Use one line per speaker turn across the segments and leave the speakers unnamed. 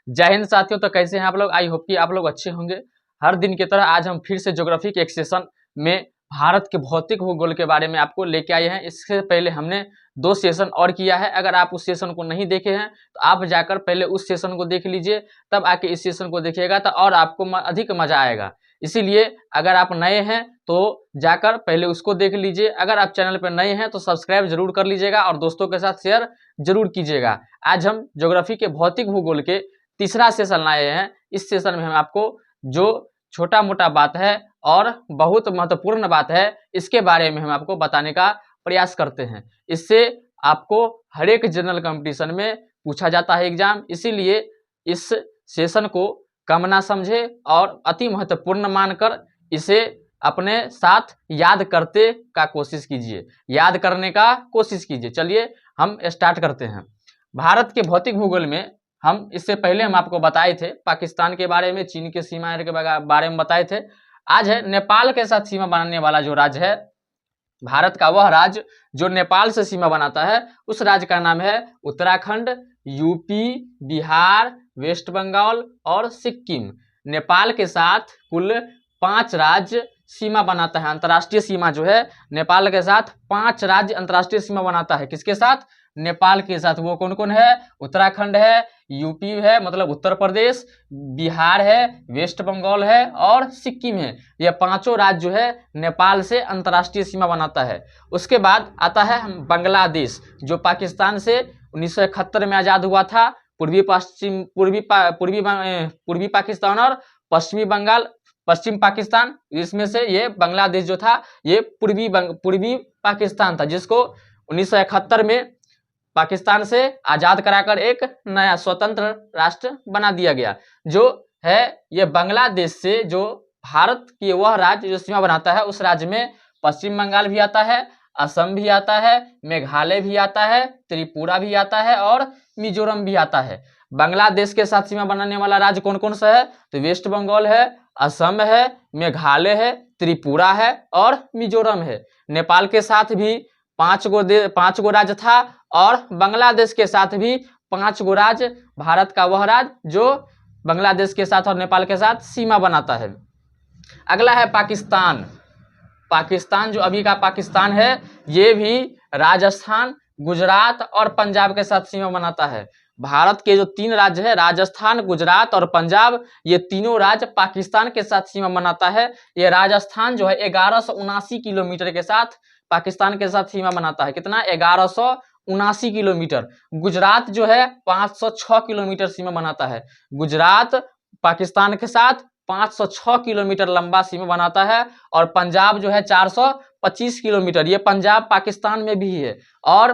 जय हिंद साथियों। तो कैसे हैं आप लोग? आई होप कि आप लोग अच्छे होंगे। हर दिन की तरह आज हम फिर से ज्योग्राफी के एक सेशन में भारत के भौतिक भूगोल के बारे में आपको लेके आए हैं। इससे पहले हमने 2 सेशन और किया है। अगर आप उस सेशन को नहीं देखे हैं तो आप जाकर पहले उस सेशन को देख लीजिए, तब आके इस सेशन को देखिएगा तो और आपको अधिक मजा आएगा। इसीलिए अगर आप नए हैं तो जाकर पहले उसको देख लीजिए। अगर आप चैनल पर नए हैं तो सब्सक्राइब जरूर कर लीजिएगा और दोस्तों के साथ शेयर जरूर कीजिएगा। आज हम ज्योग्राफी के भौतिक भूगोल के तीसरा सेशन लाए हैं। इस सेशन में हम आपको जो छोटा मोटा बात है और बहुत महत्वपूर्ण बात है इसके बारे में हम आपको बताने का प्रयास करते हैं। इससे आपको हर एक जनरल कंपटीशन में पूछा जाता है एग्जाम, इसीलिए इस सेशन को कम ना समझे और अति महत्वपूर्ण मानकर इसे अपने साथ याद करते का कोशिश कीजिए, याद करने का कोशिश कीजिए। चलिए हम स्टार्ट करते हैं। भारत के भौतिक भूगोल में हम इससे पहले हम आपको बताए थे पाकिस्तान के बारे में, चीन के सीमा के बारे में बताए थे। आज है नेपाल के साथ सीमा बनाने वाला जो राज्य है भारत का, वह राज्य जो नेपाल से सीमा बनाता है उस राज्य का नाम है उत्तराखंड, यूपी, बिहार, वेस्ट बंगाल और सिक्किम। नेपाल के साथ कुल 5 राज्य सीमा बनाता है। अंतर्राष्ट्रीय सीमा जो है नेपाल के साथ 5 राज्य अंतर्राष्ट्रीय सीमा बनाता है। किसके साथ? नेपाल के साथ। वो कौन कौन है? उत्तराखंड है, यूपी है मतलब उत्तर प्रदेश, बिहार है, वेस्ट बंगाल है और सिक्किम है। यह 5 राज्य जो है नेपाल से अंतर्राष्ट्रीय सीमा बनाता है। उसके बाद आता है बांग्लादेश, जो पाकिस्तान से 1971 में आजाद हुआ था। पूर्वी पाकिस्तान और पश्चिम पाकिस्तान, इसमें से ये बांग्लादेश जो था ये पूर्वी पाकिस्तान था, जिसको 1971 में पाकिस्तान से आजाद कराकर एक नया स्वतंत्र राष्ट्र बना दिया गया। जो है ये बांग्लादेश से जो भारत की वह राज्य जो सीमा बनाता है उस राज्य में पश्चिम बंगाल भी आता है, असम भी आता है, मेघालय भी आता है, त्रिपुरा भी आता है और मिजोरम भी आता है। बांग्लादेश के साथ सीमा बनाने वाला राज्य कौन कौन सा है? तो वेस्ट बंगाल है, असम है, मेघालय है, त्रिपुरा है और मिजोरम है। नेपाल के साथ भी 5 गो राज्य था और बांग्लादेश के साथ भी 5 गो राज्य। भारत का वह राज्य जो बांग्लादेश के साथ और नेपाल के साथ सीमा बनाता है। अगला है पाकिस्तान। पाकिस्तान जो अभी का पाकिस्तान है ये भी राजस्थान, गुजरात और पंजाब के साथ सीमा बनाता है। भारत के जो 3 राज्य है राजस्थान, गुजरात और पंजाब, ये तीनों राज्य पाकिस्तान के साथ सीमा बनाता है। ये राजस्थान जो है 1179 किलोमीटर के साथ पाकिस्तान के साथ सीमा बनाता है। कितना? 1179 किलोमीटर। गुजरात जो है 506 किलोमीटर सीमा बनाता है। गुजरात पाकिस्तान के साथ 506 किलोमीटर लंबा सीमा बनाता है। और पंजाब जो है 425 किलोमीटर। ये पंजाब पाकिस्तान में भी है और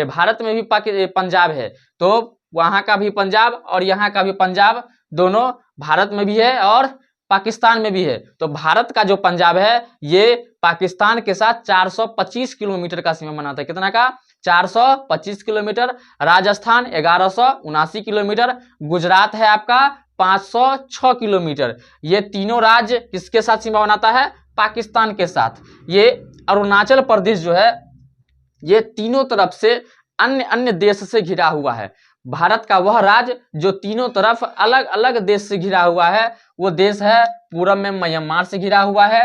भारत में भी पंजाब है, तो वहां का भी पंजाब और यहाँ का भी पंजाब दोनों भारत में भी है और पाकिस्तान में भी है। तो भारत का जो पंजाब है ये पाकिस्तान के साथ 425 किलोमीटर का सीमा बनाता है। कितना का? 425 किलोमीटर। राजस्थान 1179 किलोमीटर। गुजरात है आपका 506 किलोमीटर। ये तीनों राज्य किसके साथ सीमा बनाता है? पाकिस्तान के साथ। ये अरुणाचल प्रदेश जो है ये तीनों तरफ से अन्य देश से घिरा हुआ है। भारत का वह राज्य जो तीनों तरफ अलग अलग देश से घिरा हुआ है वो देश है पूरब में म्यांमार से घिरा हुआ है,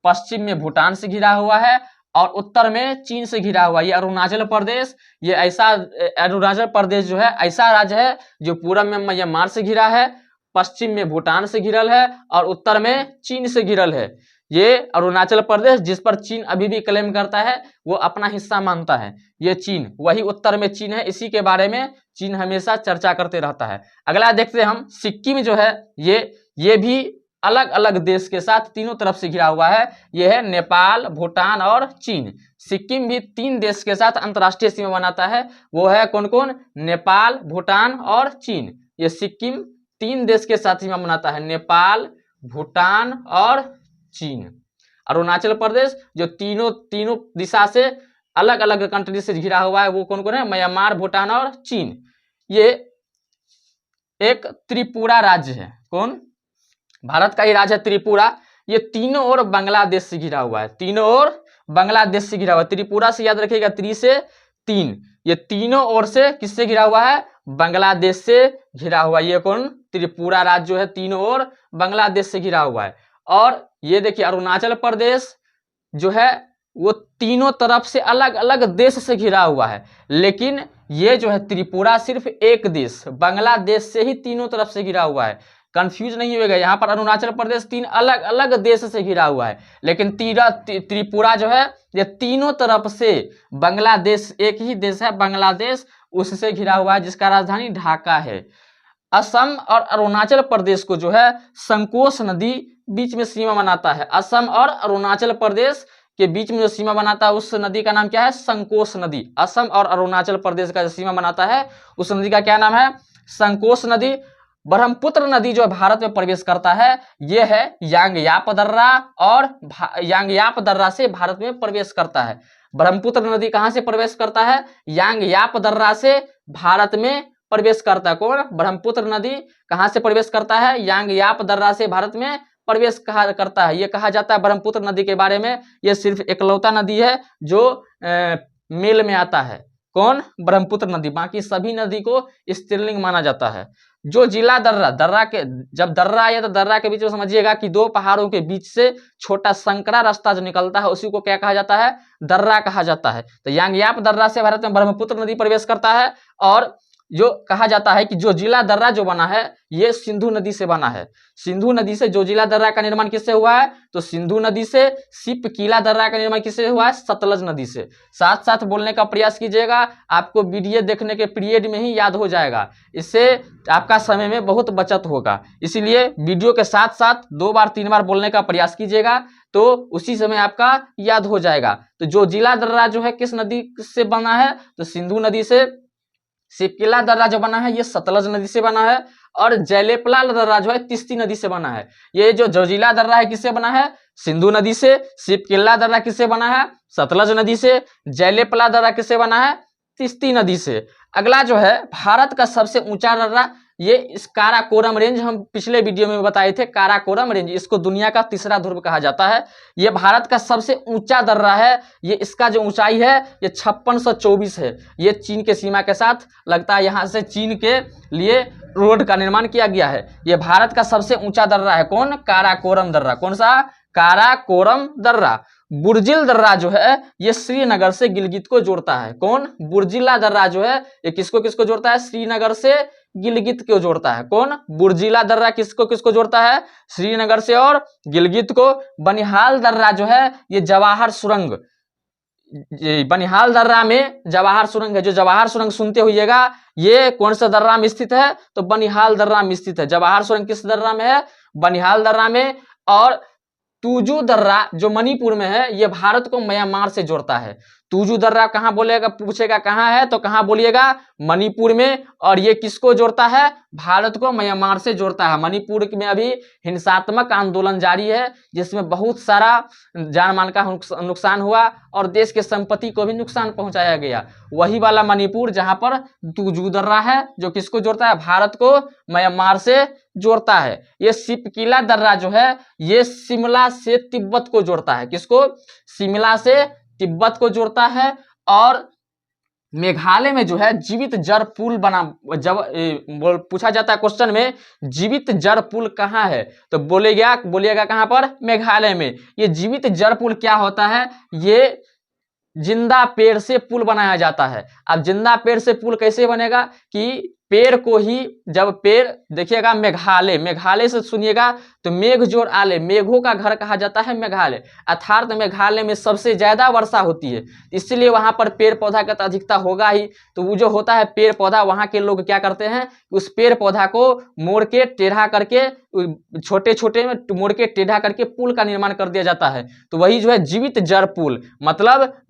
पश्चिम में भूटान से घिरा हुआ है और उत्तर में चीन से घिरा हुआ है। ये अरुणाचल प्रदेश, ये ऐसा अरुणाचल प्रदेश जो है ऐसा राज्य है जो पूरब में म्यांमार से घिरा है, पश्चिम में भूटान से घिरल है और उत्तर में चीन से घिरल है। ये अरुणाचल प्रदेश जिस पर चीन अभी भी क्लेम करता है, वो अपना हिस्सा मानता है, ये चीन, वही उत्तर में चीन है। इसी के बारे में चीन हमेशा चर्चा करते रहता है। अगला देखते हैं हम, सिक्किम जो है ये भी अलग अलग देश के साथ तीनों तरफ से घिरा हुआ है। ये है नेपाल, भूटान और चीन। सिक्किम भी 3 देश के साथ अंतर्राष्ट्रीय सीमा बनाता है। वो है कौन कौन? नेपाल, भूटान और चीन। ये सिक्किम 3 देश के साथ सीमा बनाता है, नेपाल, भूटान और चीन। अरुणाचल प्रदेश जो तीनों दिशा से अलग अलग कंट्री से घिरा हुआ है वो कौन कौन है? म्यांमार, भूटान और चीन। ये एक त्रिपुरा राज्य है। कौन? भारत का ही राज्य है त्रिपुरा। ये तीनों ओर बांग्लादेश से घिरा हुआ है, तीनों ओर बांग्लादेश से घिरा हुआ है। त्रिपुरा से याद रखिएगा, 3 से 3। ये तीनों ओर से किससे घिरा हुआ है? बांग्लादेश से घिरा हुआ है। ये कौन? त्रिपुरा राज्य जो है तीनों ओर बांग्लादेश से घिरा हुआ है। और ये देखिए अरुणाचल प्रदेश जो है वो तीनों तरफ से अलग अलग देश से घिरा हुआ है, लेकिन ये जो है त्रिपुरा सिर्फ एक देश बांग्लादेश से ही तीनों तरफ से घिरा हुआ है। कंफ्यूज नहीं होगा, यहाँ पर अरुणाचल प्रदेश तीन अलग अलग देश से घिरा हुआ है, लेकिन त्रिपुरा जो है ये तीनों तरफ से बांग्लादेश, एक ही देश है बांग्लादेश, उससे घिरा हुआ है जिसका राजधानी ढाका है। असम और अरुणाचल प्रदेश को जो है संकोश नदी बीच में सीमा बनाता है। असम और अरुणाचल प्रदेश के बीच में जो सीमा बनाता है उस नदी का नाम क्या है? संकोश नदी। असम और अरुणाचल प्रदेश का जो सीमा बनाता है उस नदी का क्या नाम है? संकोश नदी। ब्रह्मपुत्र नदी जो भारत में प्रवेश करता है यह है यांगयाप दर्रा, और यांगयाप दर्रा से भारत में प्रवेश करता है। ब्रह्मपुत्र नदी कहां से प्रवेश करता है? यांगयाप दर्रा से भारत में प्रवेश करता है। कौन? ब्रह्मपुत्र नदी कहां से प्रवेश करता है? यांगयाप दर्रा से भारत में प्रवेश करता है। ये कहा जाता है ब्रह्मपुत्र नदी के बारे में, ये सिर्फ एकलौता नदी है जो मेल में आता है। कौन? ब्रह्मपुत्र नदी। बाकी सभी नदी को स्त्रीलिंग माना जाता है। जो जिला दर्रा के, जब दर्रा आया तो दर्रा के बीच में समझिएगा कि दो पहाड़ों के बीच से छोटा संकरा रास्ता जो निकलता है उसी को क्या कहा जाता है? दर्रा कहा जाता है। तो यांगयाप दर्रा से भारत में ब्रह्मपुत्र नदी प्रवेश करता है। और जो कहा जाता है कि जो जिला दर्रा जो बना है ये सिंधु नदी से बना है। सिंधु नदी से जो जिला दर्रा का निर्माण किससे हुआ है? तो सिंधु नदी से। सिपकीला दर्रा का निर्माण किससे हुआ है? सतलज नदी से। साथ साथ बोलने का प्रयास कीजिएगा, आपको वीडियो देखने के पीरियड में ही याद हो जाएगा, इससे आपका समय में बहुत बचत होगा। इसीलिए वीडियो के साथ साथ 2 बार 3 बार बोलने का प्रयास कीजिएगा तो उसी समय आपका याद हो जाएगा। तो जो जिला दर्रा जो है किस नदी से बना है? तो सिंधु नदी से। सिपकीला दर्रा जो बना है ये सतलज नदी से बना है। और जैलेपला दर्रा जो है तिस्ती नदी से बना है। ये जो जोजिला दर्रा है किससे बना है? सिंधु नदी से। सिपकीला दर्रा किससे बना है? सतलज नदी से। जैलेपला दर्रा किससे बना है? तिस्ती नदी से। अगला जो है भारत का सबसे ऊंचा दर्रा, ये इस काराकोरम रेंज हम पिछले वीडियो में बताए थे। काराकोरम रेंज, इसको दुनिया का तीसरा ध्रुव कहा जाता है। ये भारत का सबसे ऊंचा दर्रा है। ये इसका जो ऊंचाई है ये 5624 है। ये चीन के सीमा के साथ लगता है, यहाँ से चीन के लिए रोड का निर्माण किया गया है। ये भारत का सबसे ऊंचा दर्रा है। कौन? काराकोरम दर्रा। कौन सा? काराकोरम दर्रा। बुर्जिल दर्रा जो है ये श्रीनगर से गिलगित को जोड़ता है। कौन? बुर्जिला दर्रा जो है ये किसको किसको जोड़ता है? श्रीनगर से गिलगित को जोड़ता है। कौन? बुर्जिला दर्रा किसको किसको जोड़ता है? श्रीनगर से और गिलगित को। बनिहाल दर्रा जो है ये जवाहर सुरंग, बनिहाल दर्रा में जवाहर सुरंग है। जो जवाहर सुरंग सुनते होइएगा, ये कौन सा दर्रा में स्थित है? तो बनिहाल दर्रा में स्थित है। जवाहर सुरंग किस दर्रा में है? बनिहाल दर्रा में। और तुजू दर्रा जो मणिपुर में है ये भारत को म्यांमार से जोड़ता है। तुजू दर्रा कहाँ बोलेगा, पूछेगा कहाँ है तो कहाँ बोलिएगा? मणिपुर में। और ये किसको जोड़ता है? भारत को म्यांमार से जोड़ता है। मणिपुर में अभी हिंसात्मक आंदोलन जारी है जिसमें बहुत सारा जान माल का नुकसान हुआ और देश के संपत्ति को भी नुकसान पहुंचाया गया। वही वाला मणिपुर जहां पर तुजू दर्रा है जो किसको जोड़ता है? भारत को म्यांमार से जोड़ता है। ये सिपकीला दर्रा जो है ये शिमला से तिब्बत को जोड़ता है। किसको? शिमला से तिब्बत को जोड़ता है। और मेघालय में जो है जीवित जल पुल बना, जब पूछा जाता है क्वेश्चन में जीवित जल पुल कहाँ है तो बोलिएगा कहाँ पर? मेघालय में। ये जीवित जल पुल क्या होता है? ये जिंदा पेड़ से पुल बनाया जाता है। अब जिंदा पेड़ से पुल कैसे बनेगा कि पेड़ को ही, जब पेड़ देखिएगा मेघालय से सुनिएगा तो मेघ जोड़ आले, मेघों का घर कहा जाता है मेघालय। अर्थात मेघालय में सबसे ज्यादा वर्षा होती है, इसलिए वहां पर पेड़ पौधा का तो अधिकता होगा ही। तो वो जो होता है पेड़ पौधा, वहां के लोग क्या करते हैं, उस पेड़ पौधा को मोड़ के टेढ़ा करके, छोटे छोटे में मोड़ के टेढ़ा करके पुल का निर्माण कर दिया जाता है। तो वही जो है जीवित जड़ पुल, मतलब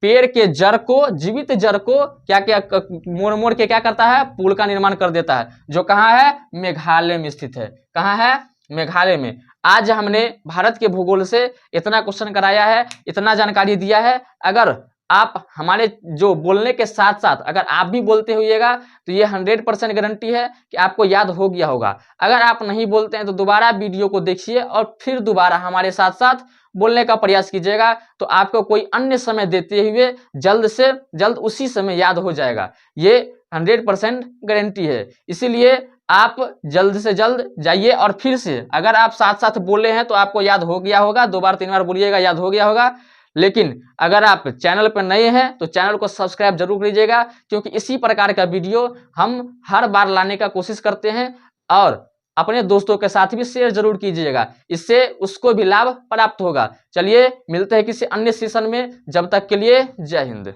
पेड़ के जड़ को, जीवित जड़ को क्या क्या मोड़ मोड़ के क्या करता है, पुल का निर्माण कर देता है, जो कहाँ है, मेघालय में स्थित है। कहाँ है, मेघालय में। आज हमने भारत के भूगोल से इतना क्वेश्चन कराया है, इतना जानकारी दिया है। अगर आप हमारे जो बोलने के साथ साथ अगर आप भी बोलते होइएगा तो ये 100% गारंटी है कि आपको याद हो गया होगा। अगर आप नहीं बोलते हैं तो दोबारा वीडियो को देखिए और फिर दोबारा हमारे साथ साथ बोलने का प्रयास कीजिएगा तो आपको कोई अन्य समय देते हुए जल्द से जल्द उसी समय याद हो जाएगा। ये 100% गारंटी है। इसीलिए आप जल्द से जल्द जाइए और फिर से अगर आप साथ साथ बोले हैं तो आपको याद हो गया होगा, 2 बार 3 बार बोलिएगा, याद हो गया होगा। लेकिन अगर आप चैनल पर नए हैं तो चैनल को सब्सक्राइब जरूर कीजिएगा, क्योंकि इसी प्रकार का वीडियो हम हर बार लाने का कोशिश करते हैं। और अपने दोस्तों के साथ भी शेयर जरूर कीजिएगा, इससे उसको भी लाभ प्राप्त होगा। चलिए मिलते हैं किसी अन्य सेशन में, जब तक के लिए जय हिंद।